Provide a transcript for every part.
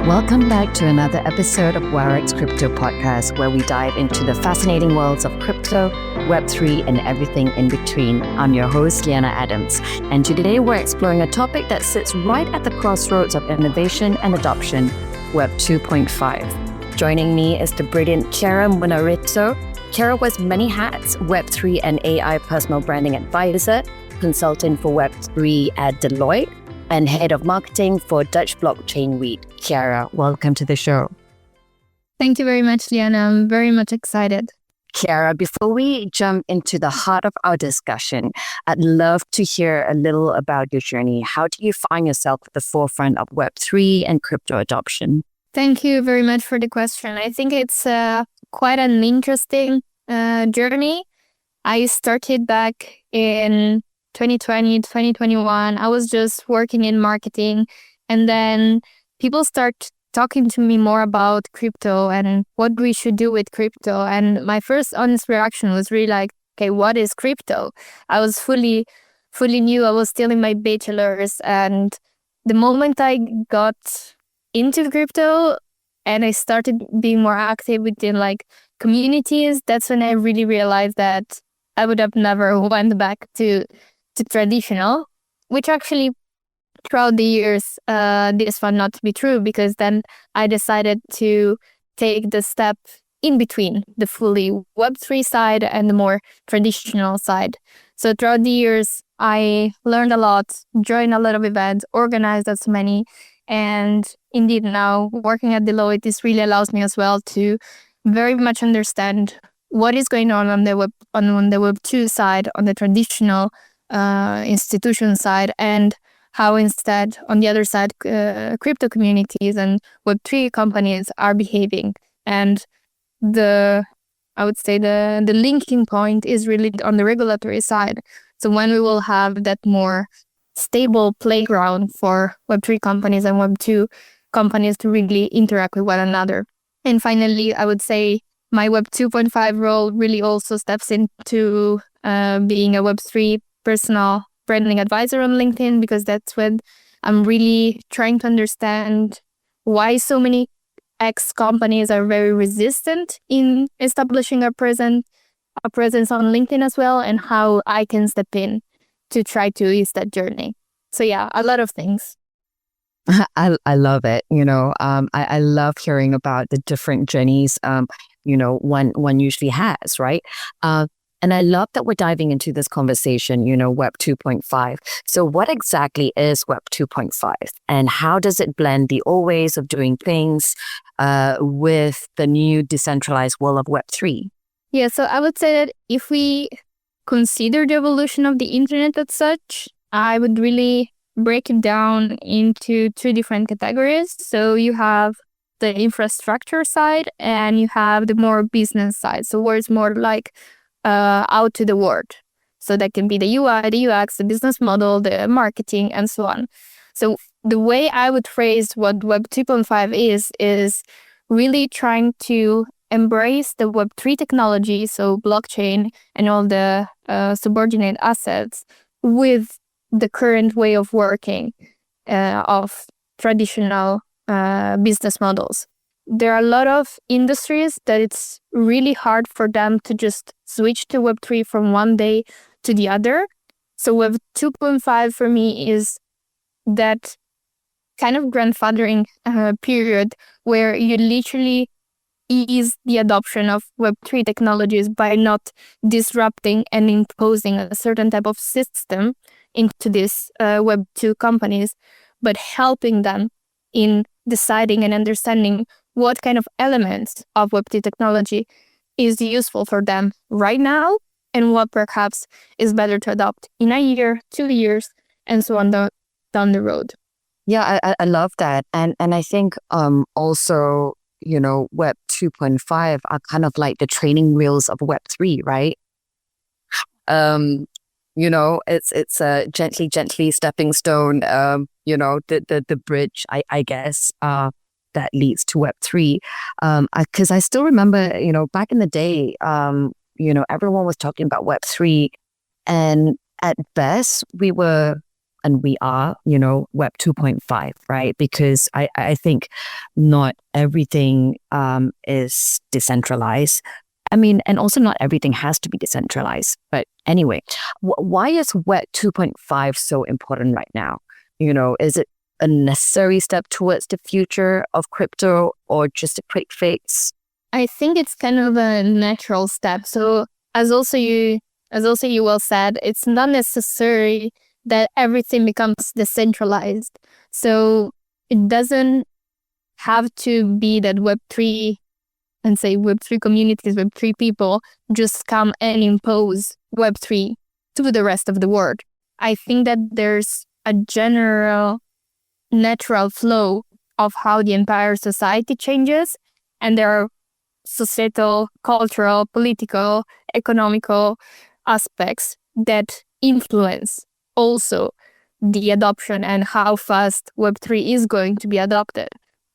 Welcome back to another episode of Wirex Crypto Podcast, where we dive into the fascinating worlds of crypto, Web3, and everything in between. I'm your host, Lianna Adams, and today we're exploring a topic that sits right at the crossroads of innovation and adoption, Web 2.5. Joining me is the brilliant Chiara Munaretto. Chiara wears many hats: Web3 and AI personal branding advisor, consultant for Web3 at Deloitte, and head of marketing for Dutch blockchain REIT. Chiara, welcome to the show. Thank you very much, Lianna. I'm very much excited. Chiara, before we jump into the heart of our discussion, I'd love to hear a little about your journey. How do you find yourself at the forefront of Web3 and crypto adoption? Thank you very much for the question. I think it's quite an interesting journey. I started back in 2020, 2021. I was just working in marketing, and then people start talking to me more about crypto and what we should do with crypto. And my first honest reaction was really like, okay, what is crypto? I was fully new. I was still in my bachelor's, and the moment I got into crypto and I started being more active within like communities, that's when I really realized that I would have never went back to traditional, which actually throughout the years this found not to be true, because then I decided to take the step in between the fully Web3 side and the more traditional side. So throughout the years, I learned a lot, joined a lot of events, organized as many, and indeed now working at Deloitte, this really allows me as well to very much understand what is going on the Web2 side, on the traditional institution side, and how instead on the other side crypto communities and Web3 companies are behaving. And I would say the linking point is really on the regulatory side. So when we will have that more stable playground for Web3 companies and Web2 companies to really interact with one another. And finally, I would say my Web 2.5 role really also steps into being a Web3 personal branding advisor on LinkedIn, because that's when I'm really trying to understand why so many X companies are very resistant in establishing a presence on LinkedIn as well, and how I can step in to try to ease that journey. So yeah, a lot of things. I love it. I love hearing about the different journeys, one usually has, right? And I love that we're diving into this conversation, Web 2.5. So what exactly is Web 2.5, and how does it blend the old ways of doing things with the new decentralized world of Web 3? Yeah, so I would say that if we consider the evolution of the internet as such, I would really break it down into two different categories. So you have the infrastructure side and you have the more business side. So where it's more like out to the world. So that can be the UI, the UX, the business model, the marketing, and so on. So the way I would phrase what Web 2.5 is really trying to embrace the Web3 technology, so blockchain and all the subordinate assets, with the current way of working of traditional business models. There are a lot of industries that it's really hard for them to just switch to Web3 from one day to the other. So Web 2.5 for me is that kind of grandfathering period where you literally ease the adoption of Web3 technologies by not disrupting and imposing a certain type of system into these Web2 companies, but helping them in deciding and understanding what kind of elements of Web3 technology is useful for them right now, and what perhaps is better to adopt in a year, 2 years, and so on down the road. Yeah, I love that. And I think also, Web 2.5 are kind of like the training wheels of Web 3, right? It's a gently stepping stone, the bridge, I guess, that leads to Web 3. Because I still remember, back in the day, everyone was talking about Web 3, and at best we were and we are, Web 2.5, right? Because I think not everything is decentralized. I mean, and also not everything has to be decentralized. But anyway, why is Web 2.5 so important right now? Is it a necessary step towards the future of crypto or just a quick fix? I think it's kind of a natural step. So as also you well said, it's not necessary that everything becomes decentralized. So it doesn't have to be that Web3 and say Web3 communities, Web3 people just come and impose Web3 to the rest of the world. I think that there's a general natural flow of how the entire society changes, and there are societal, cultural, political, economical aspects that influence also the adoption and how fast Web3 is going to be adopted.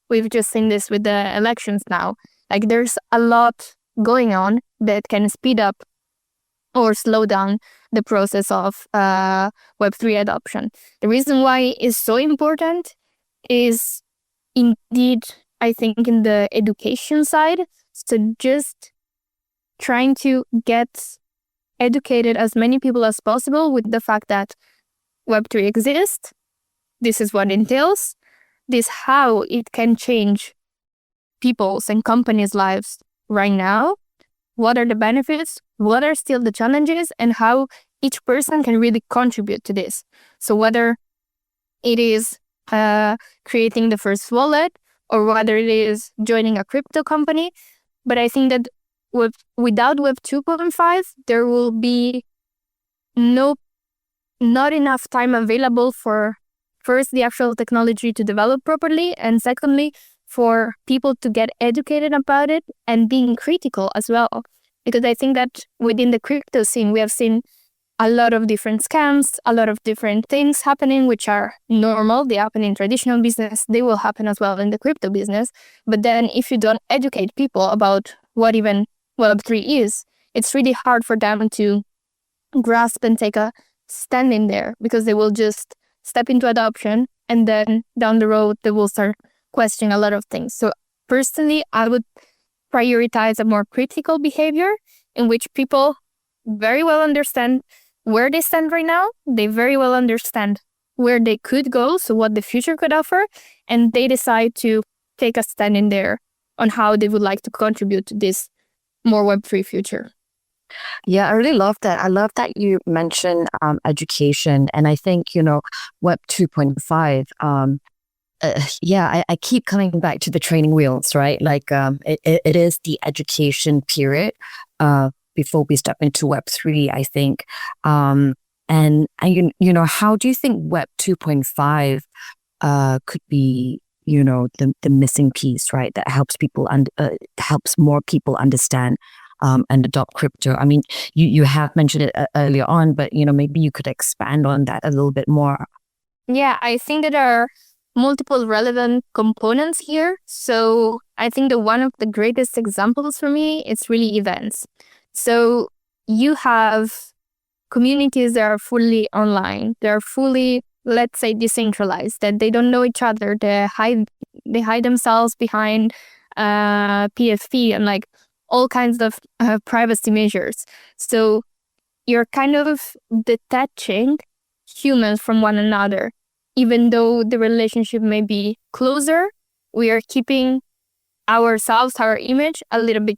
We've just seen this with the elections now. Like there's a lot going on that can speed up or slow down the process of Web3 adoption. The reason why it's so important is indeed, I think, in the education side. So just trying to get educated as many people as possible with the fact that Web3 exists, this is what it entails, this how it can change people's and companies' lives right now, what are the benefits, what are still the challenges, and how each person can really contribute to this. So whether it is creating the first wallet or whether it is joining a crypto company, but I think that without Web 2.5, there will be not enough time available for first the actual technology to develop properly, and secondly, for people to get educated about it and being critical as well. Because I think that within the crypto scene, we have seen a lot of different scams, a lot of different things happening, which are normal. They happen in traditional business. They will happen as well in the crypto business. But then if you don't educate people about what even Web3 is, it's really hard for them to grasp and take a stand in there, because they will just step into adoption and then down the road, they will start questioning a lot of things. So personally, I would prioritize a more critical behavior in which people very well understand where they stand right now. They very well understand where they could go, so what the future could offer, and they decide to take a stand in there on how they would like to contribute to this more Web3 future. Yeah, I really love that. I love that you mentioned education. And I think, Web 2.5, I keep coming back to the training wheels, right? Like it is the education period before we step into Web 3, I think. And how do you think Web 2.5 could be, the missing piece, right? That helps people helps more people understand and adopt crypto. I mean, you have mentioned it earlier on, but maybe you could expand on that a little bit more. Yeah, I think that there are multiple relevant components here. So I think that one of the greatest examples for me is really events. So you have communities that are fully online. They're fully, let's say, decentralized, that they don't know each other. They hide themselves behind PFP and like all kinds of privacy measures. So you're kind of detaching humans from one another. Even though the relationship may be closer, we are keeping ourselves, our image, a little bit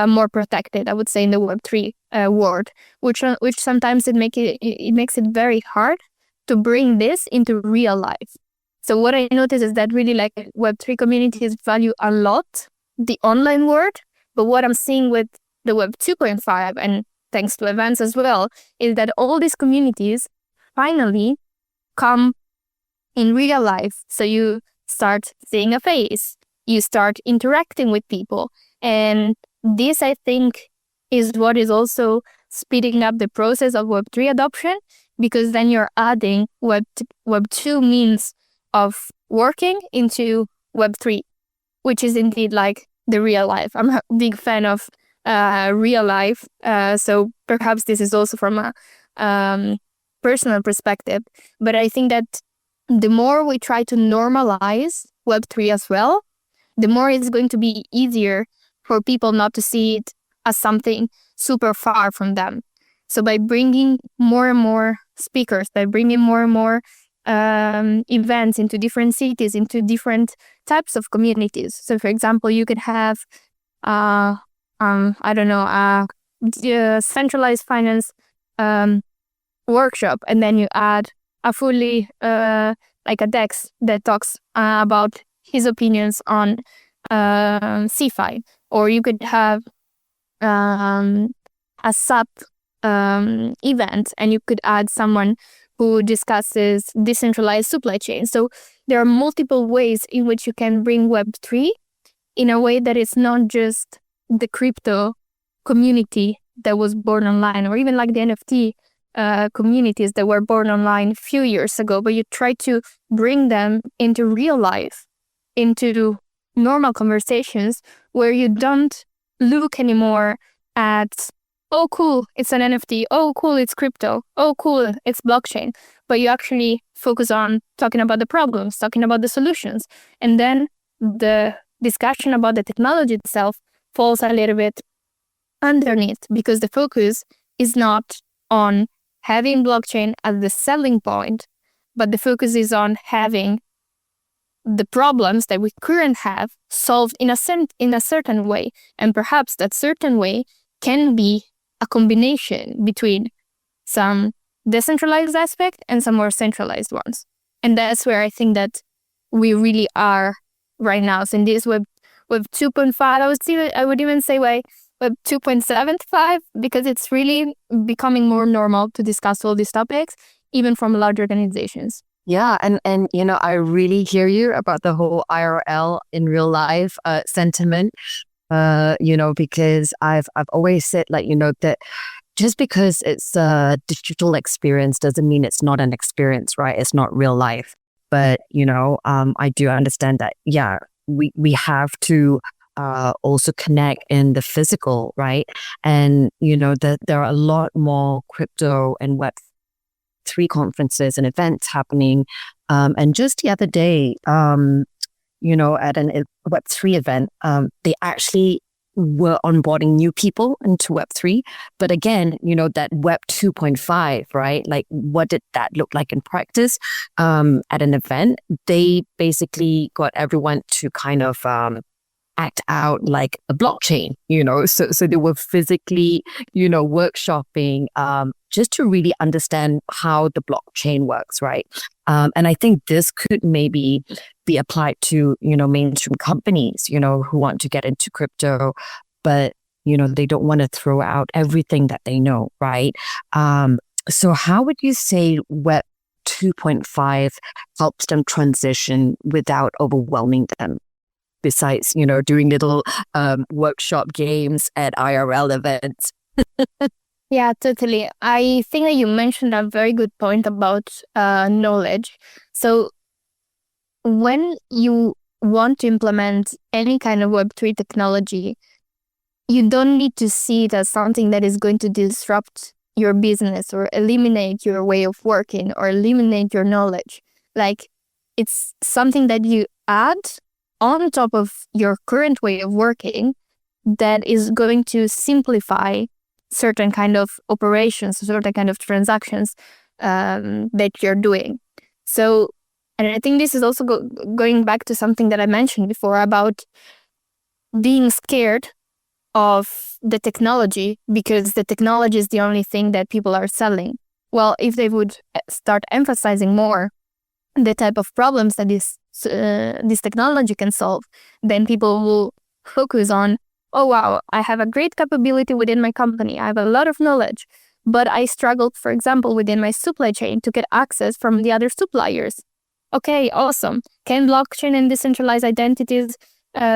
more protected, I would say, in the Web3 world, which sometimes it makes it very hard to bring this into real life. So what I notice is that really like Web3 communities value a lot the online world, but what I'm seeing with the Web 2.5, and thanks to events as well, is that all these communities finally come in real life. So you start seeing a face, you start interacting with people. And this, I think, is what is also speeding up the process of Web3 adoption, because then you're adding Web 2 means of working into Web3, which is indeed like the real life. I'm a big fan of real life. So perhaps this is also from a personal perspective. But I think that the more we try to normalize Web3 as well, the more it's going to be easier for people not to see it as something super far from them. So by bringing more and more speakers, by bringing more and more events into different cities, into different types of communities. So for example, you could have, I don't know, a centralized finance workshop, and then you add a fully, like a Dex that talks about his opinions on CeFi. Or you could have a sub event, and you could add someone who discusses decentralized supply chain. So there are multiple ways in which you can bring Web3 in a way that it's not just the crypto community that was born online, or even like the NFT communities that were born online a few years ago, but you try to bring them into real life, into normal conversations where you don't look anymore at, oh cool, it's an NFT, oh cool, it's crypto, oh cool, it's blockchain, but you actually focus on talking about the problems, talking about the solutions, and then the discussion about the technology itself falls a little bit underneath, because the focus is not on having blockchain as the selling point, but the focus is on having the problems that we currently have solved in a certain way. And perhaps that certain way can be a combination between some decentralized aspect and some more centralized ones. And that's where I think that we really are right now. So in this Web 2.5, I would even say Web 2.75, because it's really becoming more normal to discuss all these topics, even from large organizations. Yeah, and you know, I really hear you about the whole IRL in real life sentiment. You know, because I've always said, like, you know, that just because it's a digital experience doesn't mean it's not an experience, right? It's not real life. But you know, I do understand that. Yeah, we have to also connect in the physical, right? And you know that there are a lot more crypto and Web3 conferences and events happening. And just the other day, you know, at a Web3 event, they actually were onboarding new people into Web3. But again, you know, that Web 2.5, right? Like, what did that look like in practice? At an event, they basically got everyone to kind of act out like a blockchain, you know, so they were physically, you know, workshopping just to really understand how the blockchain works, right? And I think this could maybe be applied to, you know, mainstream companies, you know, who want to get into crypto, but, you know, they don't want to throw out everything that they know, right? So how would you say Web 2.5 helps them transition without overwhelming them? Besides, you know, doing little workshop games at IRL events. Yeah, totally. I think that you mentioned a very good point about knowledge. So when you want to implement any kind of Web3 technology, you don't need to see it as something that is going to disrupt your business or eliminate your way of working or eliminate your knowledge. Like, it's something that you add on top of your current way of working that is going to simplify certain kind of operations, certain kind of transactions that you're doing. So, and I think this is also going back to something that I mentioned before about being scared of the technology because the technology is the only thing that people are selling. Well, if they would start emphasizing more the type of problems that this technology can solve, then people will focus on, oh wow, I have a great capability within my company, I have a lot of knowledge, but I struggled, for example, within my supply chain to get access from the other suppliers. Okay, awesome. Can blockchain and decentralized identities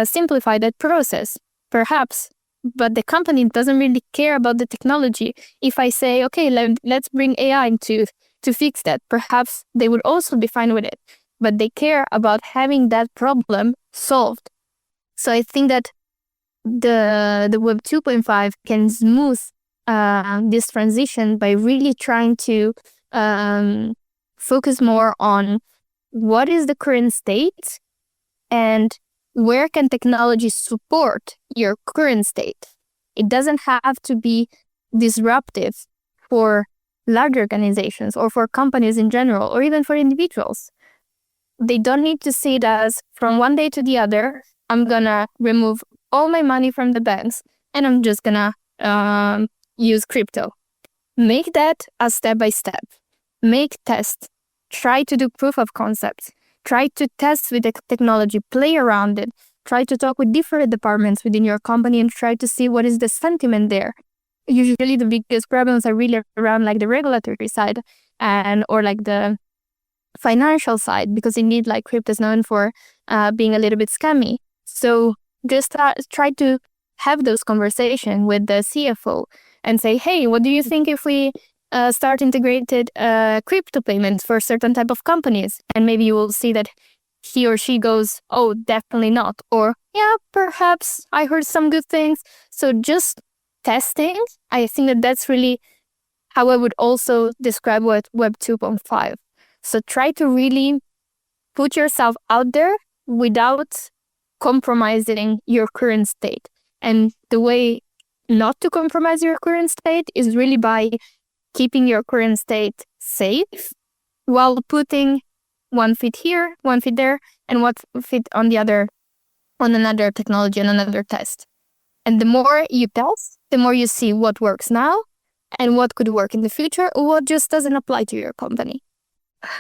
simplify that process? Perhaps, but the company doesn't really care about the technology. If I say, okay, let's bring AI to fix that, perhaps they would also be fine with it. But they care about having that problem solved. So I think that the Web 2.5 can smooth this transition by really trying to focus more on what is the current state and where can technology support your current state. It doesn't have to be disruptive for large organizations or for companies in general, or even for individuals. They don't need to see it as from one day to the other, I'm gonna remove all my money from the banks and I'm just gonna use crypto. Make that a step by step. Make tests. Try to do proof of concepts. Try to test with the technology, play around it. Try to talk with different departments within your company and try to see what is the sentiment there. Usually the biggest problems are really around like the regulatory side or like the financial side, because indeed like crypto is known for being a little bit scammy. So just try to have those conversations with the CFO and say, hey, what do you think if we start integrated crypto payments for certain type of companies? And maybe you will see that he or she goes, oh, definitely not. Or, yeah, perhaps I heard some good things. So just testing, I think that that's really how I would also describe Web 2.5. So try to really put yourself out there without compromising your current state. And the way not to compromise your current state is really by keeping your current state safe while putting one foot here, one foot there, and one foot on another technology and another test. And the more you test, the more you see what works now and what could work in the future, or what just doesn't apply to your company.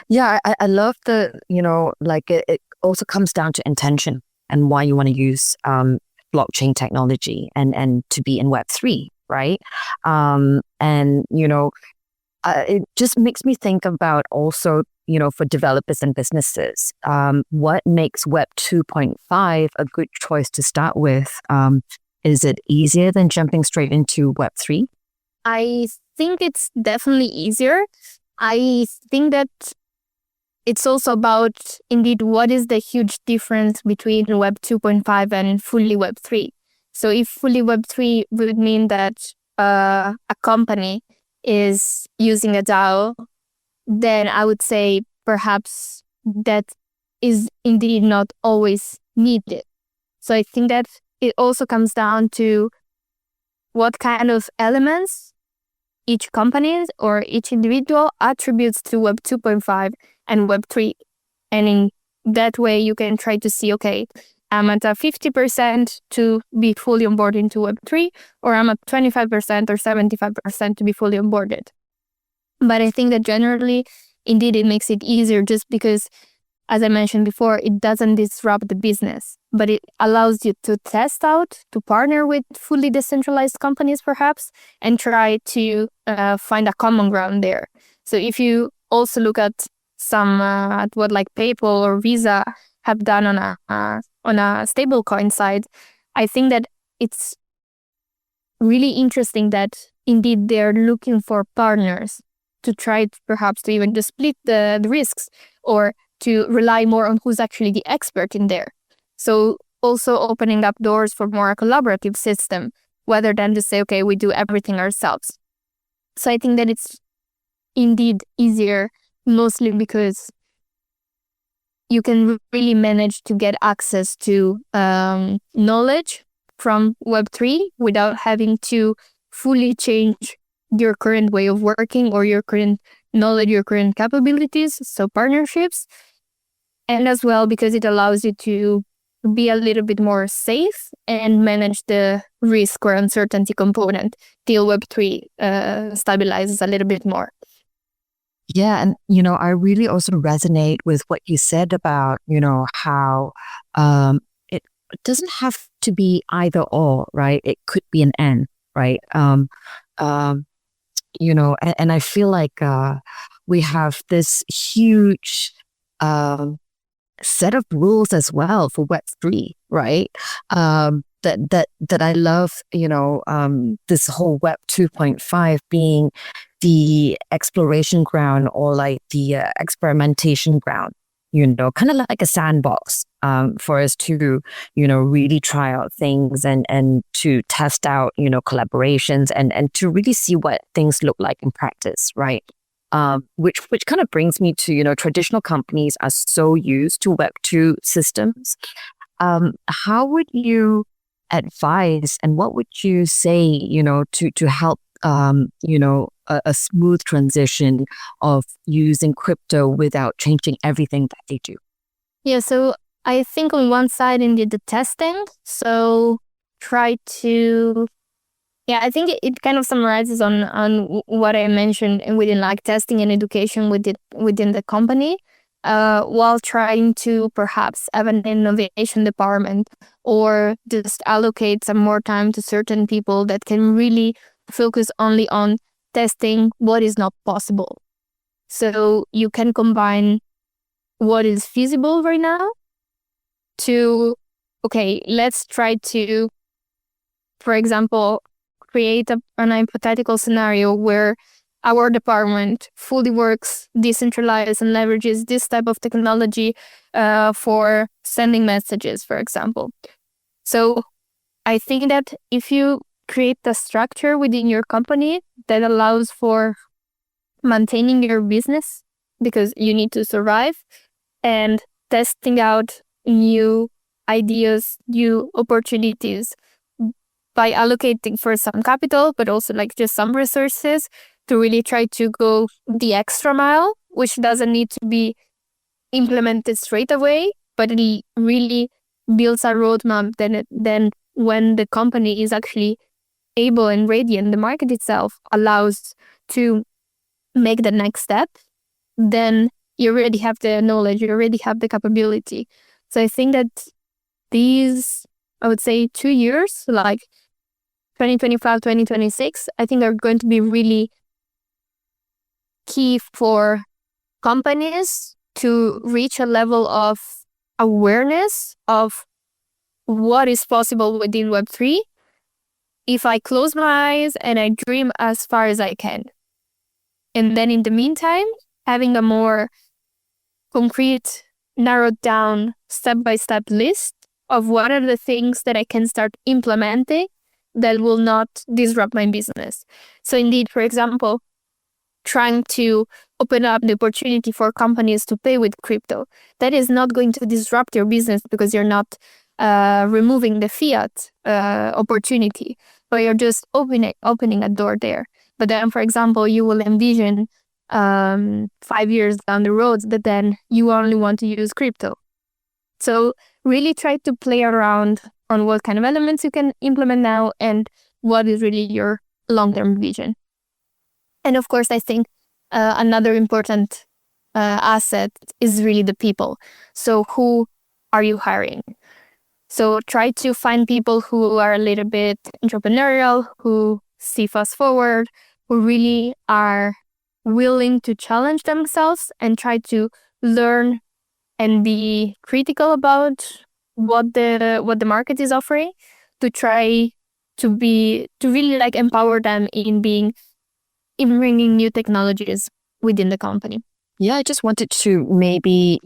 Yeah, I love it also comes down to intention and why you want to use blockchain technology and to be in Web3, right? It just makes me think about also, for developers and businesses, what makes Web 2.5 a good choice to start with? Is it easier than jumping straight into Web 3? I think it's definitely easier. I think that it's also about, indeed, what is the huge difference between Web 2.5 and fully Web 3. So if fully Web 3 would mean that a company is using a DAO, then I would say perhaps that is indeed not always needed. So I think that it also comes down to what kind of elements each company or each individual attributes to Web 2.5 and Web 3. And in that way, you can try to see, okay, I'm at a 50% to be fully onboarded into Web 3, or I'm at 25% or 75% to be fully onboarded. But I think that generally, indeed, it makes it easier just because, as I mentioned before, it doesn't disrupt the business, but it allows you to test out, to partner with fully decentralized companies perhaps, and try to find a common ground there. So if you also look at at what like PayPal or Visa have done on a stablecoin side, I think that it's really interesting that indeed they're looking for partners to try perhaps to even just split the risks, or to rely more on who's actually the expert in there. So also opening up doors for more collaborative system, rather than to say, okay, we do everything ourselves. So I think that it's indeed easier, mostly because you can really manage to get access to knowledge from Web3 without having to fully change your current way of working or your current knowledge, your current capabilities. So partnerships. And as well, because it allows you to be a little bit more safe and manage the risk or uncertainty component till Web3 stabilizes a little bit more. Yeah. And, I really also resonate with what you said about, how it doesn't have to be either or, right? It could be an and, right? And I feel like we have this huge set of rules as well for Web3, right? That I love, this whole Web 2.5 being the exploration ground, or like the experimentation ground, kind of like a sandbox for us to, really try out things and to test out, collaborations and to really see what things look like in practice, right? which kind of brings me to, traditional companies are so used to Web2 systems. How would you advise and what would you say, to help, a smooth transition of using crypto without changing everything that they do? Yeah, so I think on one side indeed the testing. So try to, yeah, I think it kind of summarizes on what I mentioned within like testing and education within the company, while trying to perhaps have an innovation department or just allocate some more time to certain people that can really focus only on testing what is not possible. So you can combine what is feasible right now to, okay, let's try to, for example, create an hypothetical scenario where our department fully works decentralized and leverages this type of technology for sending messages, for example. So I think that if you create a structure within your company that allows for maintaining your business because you need to survive and testing out new ideas, new opportunities by allocating for some capital, but also like just some resources to really try to go the extra mile, which doesn't need to be implemented straight away, but it really builds a roadmap then when the company is actually able and ready and the market itself allows to make the next step, then you already have the knowledge, you already have the capability. So I think that these, I would say 2 years, like 2025, 2026, I think are going to be really key for companies to reach a level of awareness of what is possible within Web3 if I close my eyes and I dream as far as I can. And then in the meantime, having a more concrete, narrowed down, step-by-step list of what are the things that I can start implementing that will not disrupt my business. So indeed, for example, trying to open up the opportunity for companies to pay with crypto. That is not going to disrupt your business because you're not removing the fiat opportunity, but you're just opening a door there. But then, for example, you will envision 5 years down the road that then you only want to use crypto. So really try to play around on what kind of elements you can implement now and what is really your long-term vision. And of course, I think another important asset is really the people. So who are you hiring? So try to find people who are a little bit entrepreneurial, who see fast forward, who really are willing to challenge themselves and try to learn and be critical about what the market is offering, to try to really like empower them in bringing new technologies within the company. Yeah, I just wanted to maybe,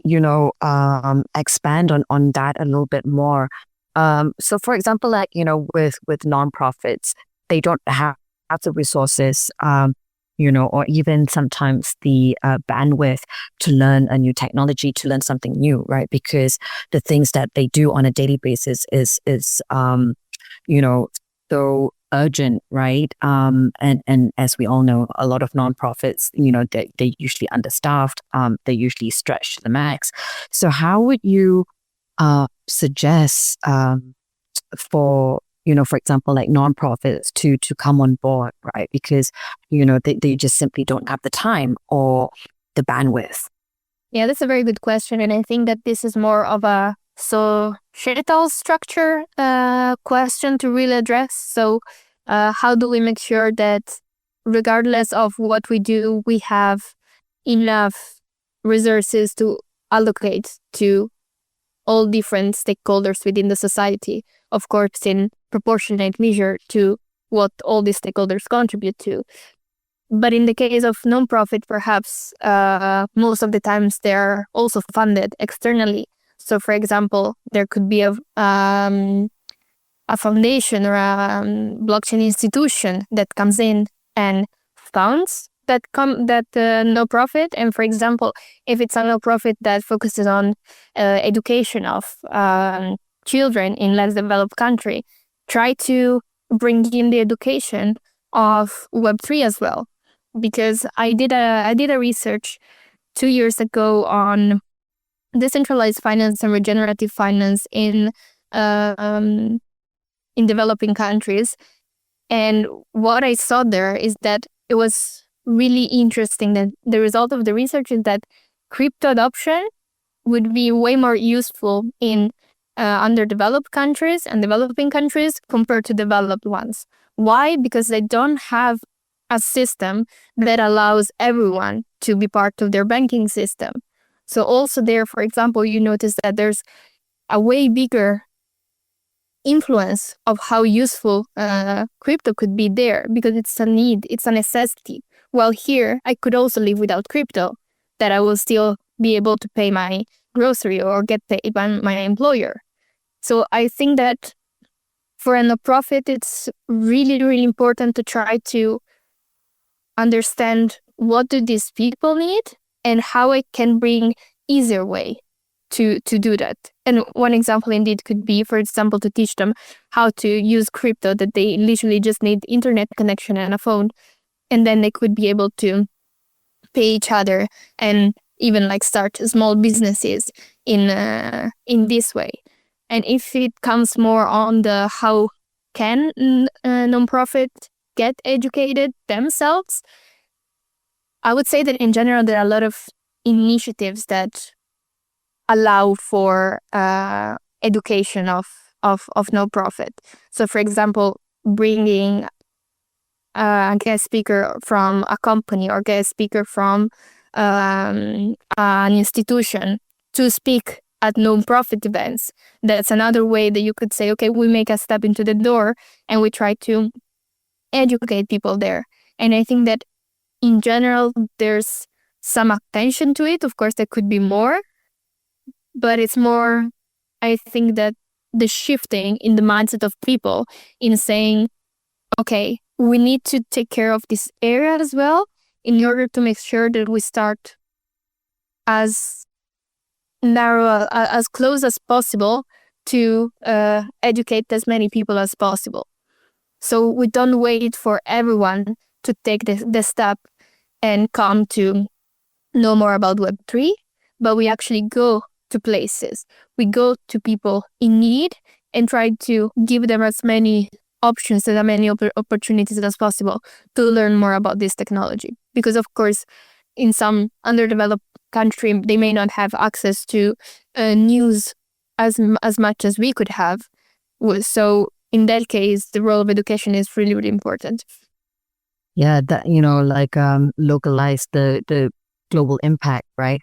expand on that a little bit more. So for example, like, with nonprofits, they don't have the resources, or even sometimes the bandwidth to learn a new technology, to learn something new, right? Because the things that they do on a daily basis is so urgent, right? And as we all know, a lot of nonprofits, they're usually understaffed, they're usually stretched to the max. So how would you suggest for example, like nonprofits to come on board, right? Because, they just simply don't have the time or the bandwidth. Yeah, that's a very good question. And I think that this is more of a societal structure question to really address. So how do we make sure that regardless of what we do, we have enough resources to allocate to all different stakeholders within the society, of course, in proportionate measure to what all these stakeholders contribute to. But in the case of nonprofit, perhaps most of the times they're also funded externally. So, for example, there could be a foundation or a blockchain institution that comes in and funds no profit, and for example, if it's a no profit that focuses on education of children in less developed country, try to bring in the education of Web3 as well, because I did a research 2 years ago on decentralized finance and regenerative finance in developing countries. And what I saw there is that it was really interesting that the result of the research is that crypto adoption would be way more useful in underdeveloped countries and developing countries compared to developed ones. Why? Because they don't have a system that allows everyone to be part of their banking system. So also there, for example, you notice that there's a way bigger influence of how useful crypto could be there, because it's a need, it's a necessity. While here, I could also live without crypto, that I will still be able to pay my grocery or get paid by my employer. So I think that for a non-profit, it's really, really important to try to understand what do these people need and how I can bring easier way to do that. And one example indeed could be, for example, to teach them how to use crypto, that they literally just need internet connection and a phone, and then they could be able to pay each other and even like start small businesses in this way. And if it comes more on the how can nonprofit get educated themselves, I would say that in general there are a lot of initiatives that allow for education of nonprofit. So for example, bringing a guest speaker from a company or guest speaker from an institution to speak at nonprofit events. That's another way that you could say, okay, we make a step into the door and we try to educate people there. And I think that in general, there's some attention to it. Of course, there could be more, but it's more, I think that the shifting in the mindset of people in saying, okay, we need to take care of this area as well in order to make sure that we start as narrow, as close as possible to educate as many people as possible. So we don't wait for everyone to take the step and come to know more about Web3, but we actually go to places. We go to people in need and try to give them as many options and as many opportunities as possible to learn more about this technology. Because of course, in some underdeveloped country, they may not have access to news as much as we could have. So in that case, the role of education is really, really important. Yeah, that, localize the global impact, right?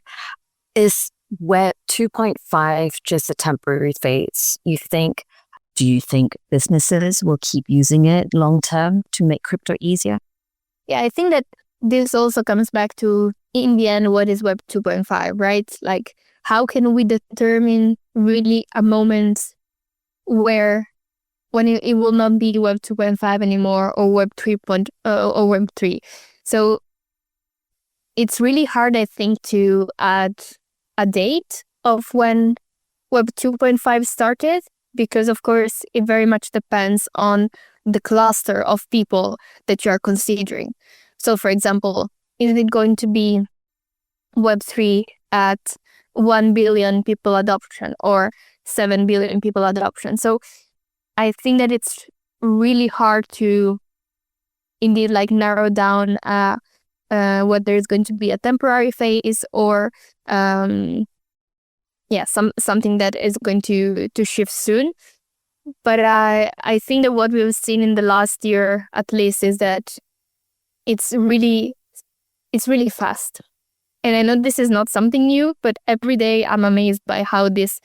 Is Web 2.5 just a temporary phase, you think? Do you think businesses will keep using it long term to make crypto easier? Yeah, I think that this also comes back to, in the end, what is Web 2.5, right? Like, how can we determine really a moment when it will not be Web 2.5 anymore or Web 3. Or Web 3? So it's really hard, I think, to add a date of when Web 2.5 started, because of course it very much depends on the cluster of people that you are considering. So for example, is it going to be Web3 at 1 billion people adoption or 7 billion people adoption? So I think that it's really hard to indeed like narrow down whether it's going to be a temporary phase or something that is going to shift soon. But I think that what we've seen in the last year, at least, is that it's really fast. And I know this is not something new, but every day I'm amazed by how this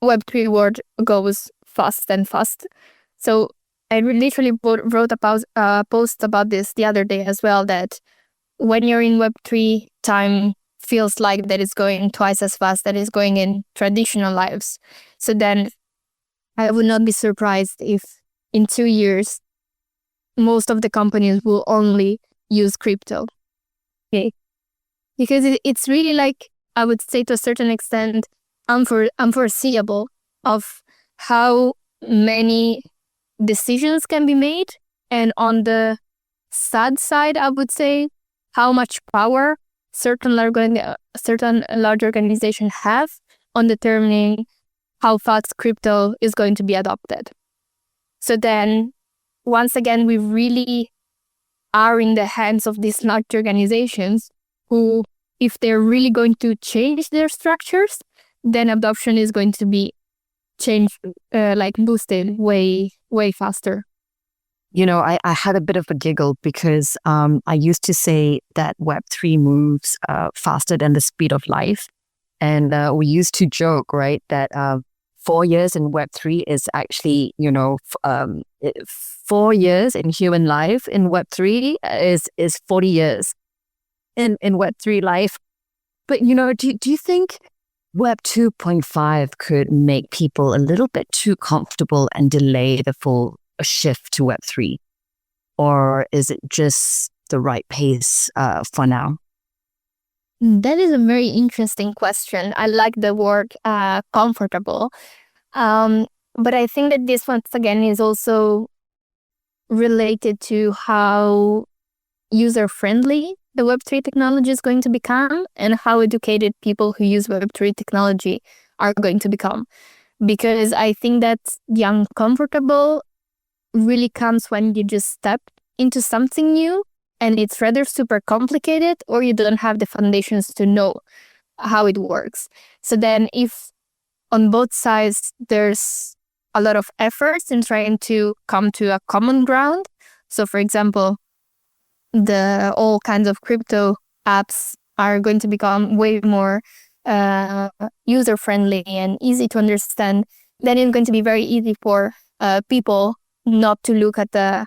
Web3 world goes fast and fast. So I literally wrote a post about this the other day as well, that when you're in Web3, time feels like that it's going twice as fast that it's going in traditional lives. So then I would not be surprised if in 2 years, most of the companies will only use crypto. Okay. Because it's really like, I would say to a certain extent, unforeseeable of how many decisions can be made. And on the sad side, I would say, how much power certain large organizations have on determining how fast crypto is going to be adopted. So then, once again, we really are in the hands of these large organizations who, if they're really going to change their structures, then adoption is going to be changed, boosted way faster. You know, I had a bit of a giggle because I used to say that Web3 moves faster than the speed of life. And we used to joke, right, that 4 years in Web3 is actually, 4 years in human life in Web3 is 40 years in Web3 life. But, do you think Web 2.5 could make people a little bit too comfortable and delay the full shift to Web 3? Or is it just the right pace for now? That is a very interesting question. I like the word comfortable. But I think that this once again is also related to how user-friendly the Web3 technology is going to become and how educated people who use Web3 technology are going to become. Because I think that the uncomfortable really comes when you just step into something new and it's rather super complicated, or you don't have the foundations to know how it works. So then if on both sides there's a lot of efforts in trying to come to a common ground, so for example, all kinds of crypto apps are going to become way more user-friendly and easy to understand, then it's going to be very easy for people not to look at the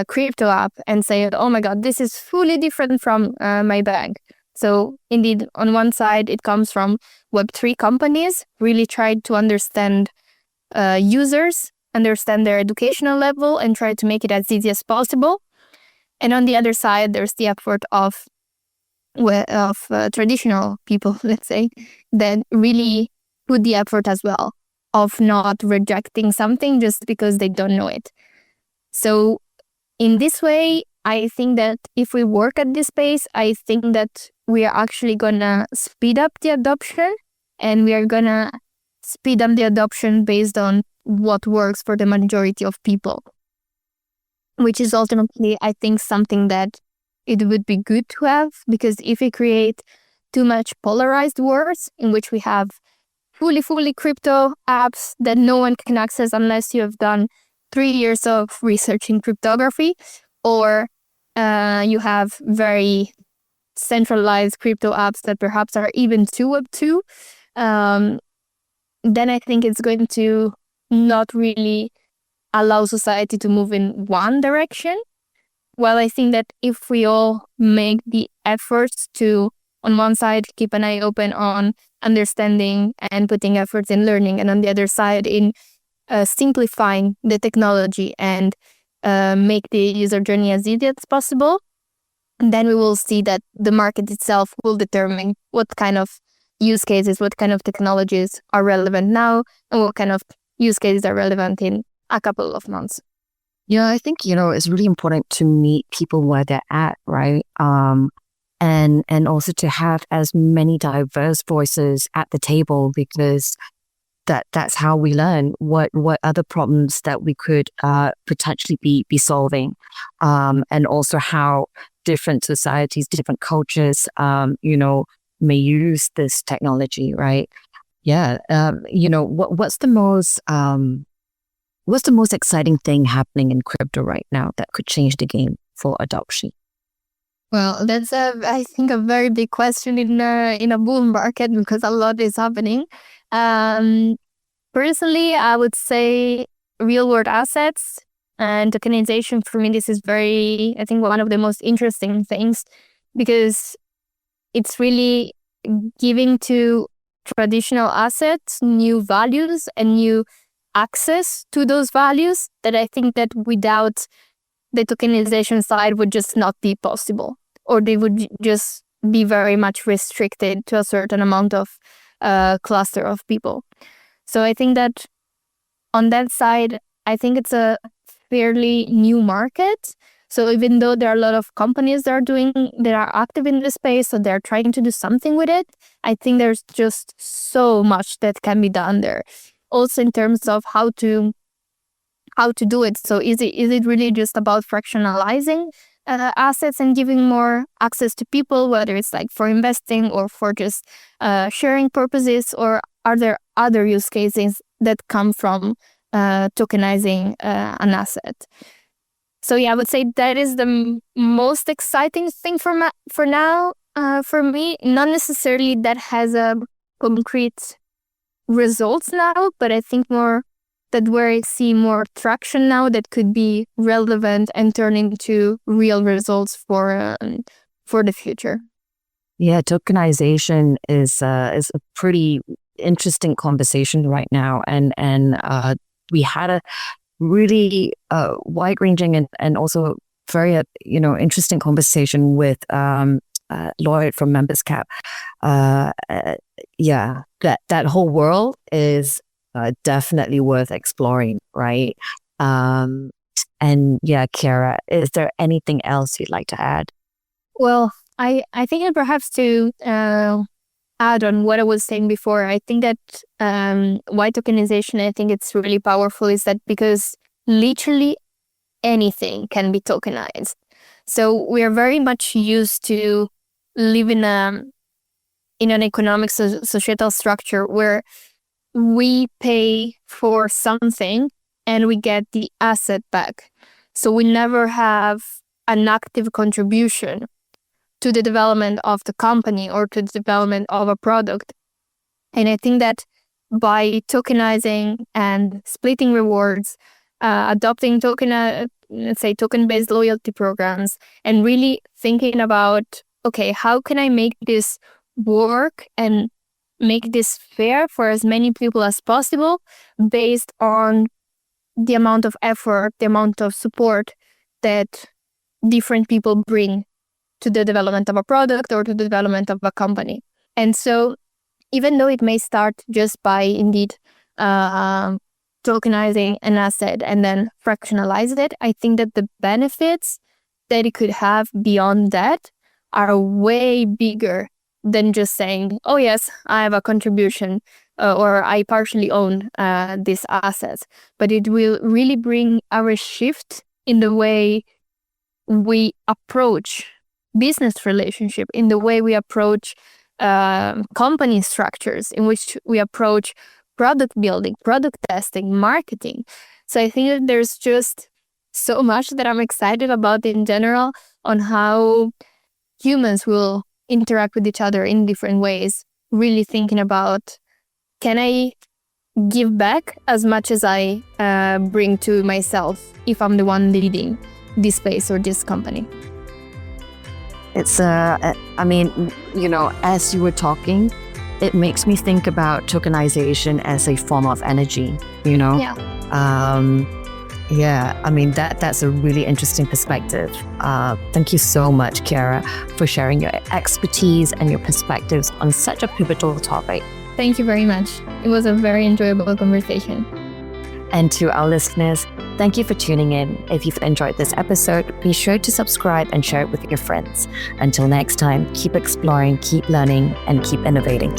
crypto app and say, oh my God, this is fully different from my bank. So indeed, on one side, it comes from Web3 companies really tried to understand users, understand their educational level, and try to make it as easy as possible. And on the other side, there's the effort of traditional people, let's say, that really put the effort as well of not rejecting something just because they don't know it. So in this way, I think that if we work at this pace, I think that we are actually going to speed up the adoption, and we are going to speed up the adoption based on what works for the majority of people, which is ultimately, I think, something that it would be good to have, because if we create too much polarized worlds in which we have fully crypto apps that no one can access unless you have done 3 years of research in cryptography, or you have very centralized crypto apps that perhaps are even too Web 2, then I think it's going to not really allow society to move in one direction. Well, I think that if we all make the efforts to, on one side, keep an eye open on understanding and putting efforts in learning, and on the other side, in simplifying the technology and make the user journey as easy as possible, then we will see that the market itself will determine what kind of use cases, what kind of technologies are relevant now, and what kind of use cases are relevant in a couple of months. Yeah, I think, it's really important to meet people where they're at, right? And also to have as many diverse voices at the table, because that's how we learn what other problems that we could potentially be solving, and also how different societies, different cultures, may use this technology, right? Yeah. What's the most exciting thing happening in crypto right now that could change the game for adoption? Well, that's I think a very big question in a bull market, because a lot is happening. Personally, I would say real world assets and tokenization. For me, this is I think, one of the most interesting things, because it's really giving to traditional assets new values and new access to those values that I think that without the tokenization side would just not be possible. or they would just be very much restricted to a certain amount of cluster of people. So I think that on that side, I think it's a fairly new market. So even though there are a lot of companies that are active in this space, so they're trying to do something with it, I think there's just so much that can be done there. Also in terms of how to do it. So is it really just about fractionalizing assets and giving more access to people, whether it's like for investing or for just sharing purposes, or are there other use cases that come from tokenizing an asset? So yeah, I would say that is the most exciting thing for now for me. Not necessarily that has a concrete results now, but I think more that where I see more traction now that could be relevant and turn into real results for the future. Yeah, tokenization is a pretty interesting conversation right now, and we had a really wide-ranging and also very interesting conversation with Lloyd from Members Cap. Yeah, that whole world is definitely worth exploring, right? And yeah, Chiara, is there anything else you'd like to add? Well, I think perhaps to add on what I was saying before, I think that why tokenization, I think it's really powerful, is that because literally anything can be tokenized. So we are very much used to live in an economic societal structure where we pay for something and we get the asset back. So we never have an active contribution to the development of the company or to the development of a product. And I think that by tokenizing and splitting rewards, adopting token-based loyalty programs, and really thinking about, okay, how can I make this work and make this fair for as many people as possible based on the amount of effort, the amount of support that different people bring to the development of a product or to the development of a company. And so even though it may start just by indeed tokenizing an asset and then fractionalize it, I think that the benefits that it could have beyond that are way bigger than just saying, oh yes, I have a contribution or I partially own these assets. But it will really bring our shift in the way we approach business relationship, in the way we approach company structures, in which we approach product building, product testing, marketing. So I think that there's just so much that I'm excited about in general on how humans will interact with each other in different ways, really thinking about, can I give back as much as I bring to myself if I'm the one leading this space or this company? It's, I mean, as you were talking, it makes me think about tokenization as a form of energy, Yeah. Yeah, I mean, that's a really interesting perspective. Thank you so much, Chiara, for sharing your expertise and your perspectives on such a pivotal topic. Thank you very much. It was a very enjoyable conversation. And to our listeners, thank you for tuning in. If you've enjoyed this episode, be sure to subscribe and share it with your friends. Until next time, keep exploring, keep learning, and keep innovating.